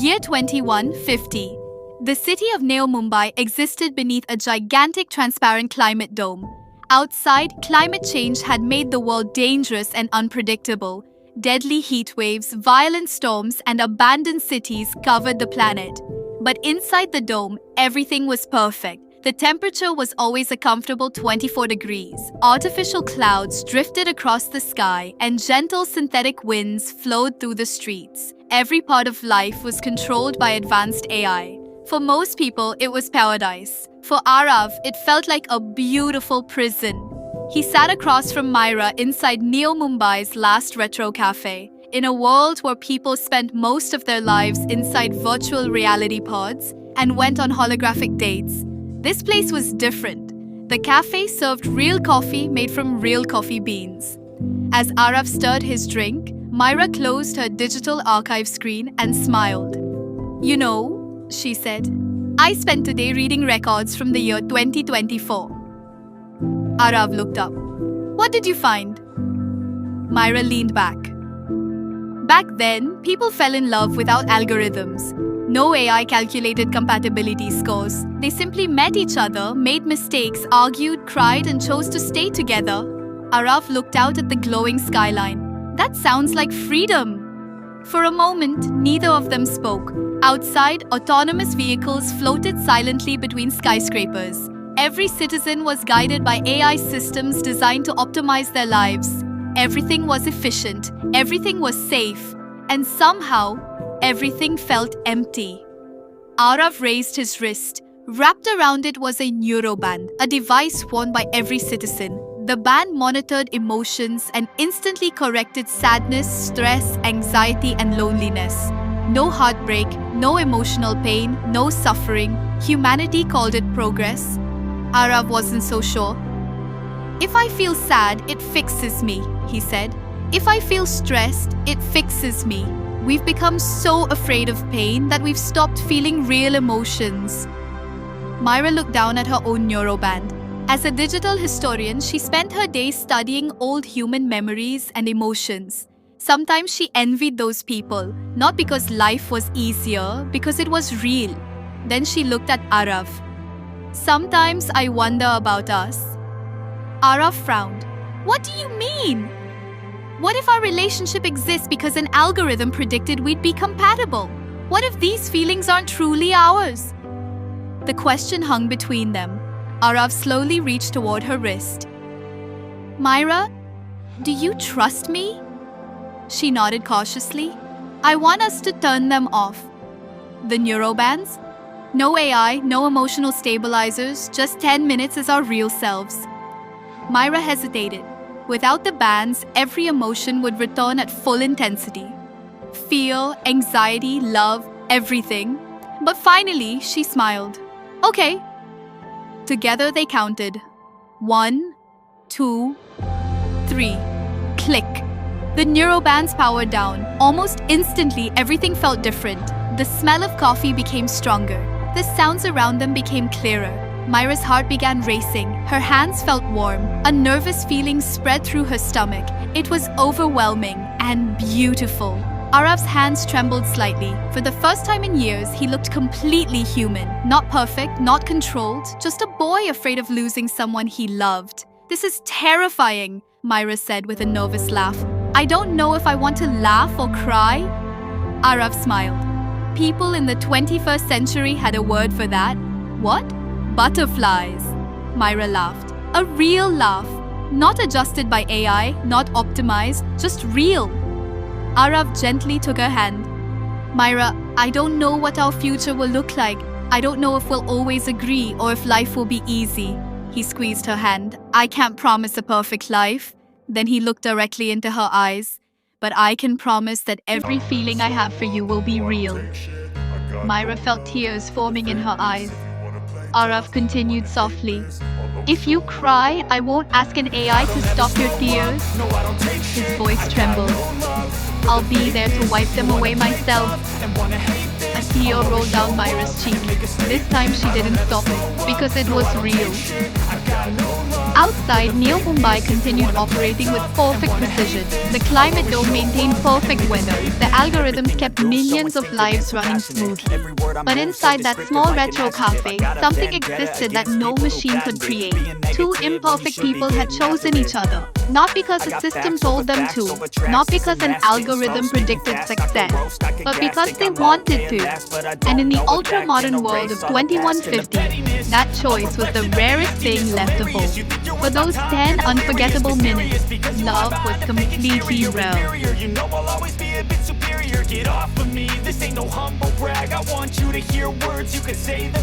Year 2150. The city of Neo Mumbai existed beneath a gigantic transparent climate dome. Outside, climate change had made the world dangerous and unpredictable. Deadly heat waves, violent storms, and abandoned cities covered the planet. But inside the dome, everything was perfect. The temperature was always a comfortable 24 degrees. Artificial clouds drifted across the sky, and gentle synthetic winds flowed through the streets. Every part of life was controlled by advanced AI. For most people, it was paradise. For Aarav, it felt like a beautiful prison. He sat across from Myra inside Neo Mumbai's last retro cafe. In a world where people spent most of their lives inside virtual reality pods and went on holographic dates, this place was different. The cafe served real coffee made from real coffee beans. As Aarav stirred his drink, Myra closed her digital archive screen and smiled. "You know," she said, "I spent today reading records from the year 2024. Aarav looked up. "What did you find?" Myra leaned back. Back then, people fell in love without algorithms. No AI calculated compatibility scores. They simply met each other, made mistakes, argued, cried, and chose to stay together. Aarav looked out at the glowing skyline. "That sounds like freedom." For a moment, neither of them spoke. Outside, autonomous vehicles floated silently between skyscrapers. Every citizen was guided by AI systems designed to optimize their lives. Everything was efficient, everything was safe, and somehow, everything felt empty. Aarav raised his wrist. Wrapped around it was a Neuro-Band, a device worn by every citizen. The band monitored emotions and instantly corrected sadness, stress, anxiety, and loneliness. No heartbreak, no emotional pain, no suffering. Humanity called it progress. Aarav wasn't so sure. "If I feel sad, it fixes me," he said. "If I feel stressed, it fixes me." We've become so afraid of pain that we've stopped feeling real emotions. Myra looked down at her own Neuro-Band. As a digital historian, she spent her days studying old human memories and emotions. Sometimes she envied those people, not because life was easier, because it was real. Then she looked at Aarav. "Sometimes I wonder about us." Aarav frowned. "What do you mean? What if our relationship exists because an algorithm predicted we'd be compatible? What if these feelings aren't truly ours?" The question hung between them. Aarav slowly reached toward her wrist. "Myra, do you trust me?" She nodded cautiously. "I want us to turn them off." "The Neuro-Bands?" "No AI, no emotional stabilizers, just 10 minutes as our real selves." Myra hesitated. Without the bands, every emotion would return at full intensity. Fear, anxiety, love, everything. But finally, she smiled. "Okay." Together they counted. 1, 2, 3. Click. The Neuro-Bands powered down. Almost instantly, everything felt different. The smell of coffee became stronger. The sounds around them became clearer. Myra's heart began racing. Her hands felt warm. A nervous feeling spread through her stomach. It was overwhelming and beautiful. Aarav's hands trembled slightly. For the first time in years, he looked completely human. Not perfect, not controlled, just a boy afraid of losing someone he loved. "This is terrifying," Myra said with a nervous laugh. "I don't know if I want to laugh or cry." Aarav smiled. People in the 21st century had a word for that. "What?" "Butterflies." Myra laughed. A real laugh. Not adjusted by AI, not optimized, just real. Aarav gently took her hand. "Myra, I don't know what our future will look like. I don't know if we'll always agree or if life will be easy." He squeezed her hand. "I can't promise a perfect life." Then he looked directly into her eyes. "But I can promise that every feeling I have for you will be real." Myra felt tears forming in her eyes. Aarav continued softly. "If you cry, I won't ask an AI to stop your tears." His voice trembled. "I'll be there to wipe them away myself." A tear rolled down Myra's cheek. This time she didn't stop it, because it was real. Outside, Neo Mumbai continued operating with perfect precision. The climate dome maintained perfect weather. The algorithms kept millions of lives running smoothly. But inside that small retro cafe, something existed that no machine could create. Two imperfect people had chosen each other. Not because a system told them to, not because an algorithm predicted success, but because they wanted to. And in the ultra-modern world of 2150, that choice was the rarest thing left of all. For those 10 unforgettable minutes, love was completely real. You know I'll always be a bit superior. Get off of me, this ain't no humble brag. I want you to hear words, you can say them back.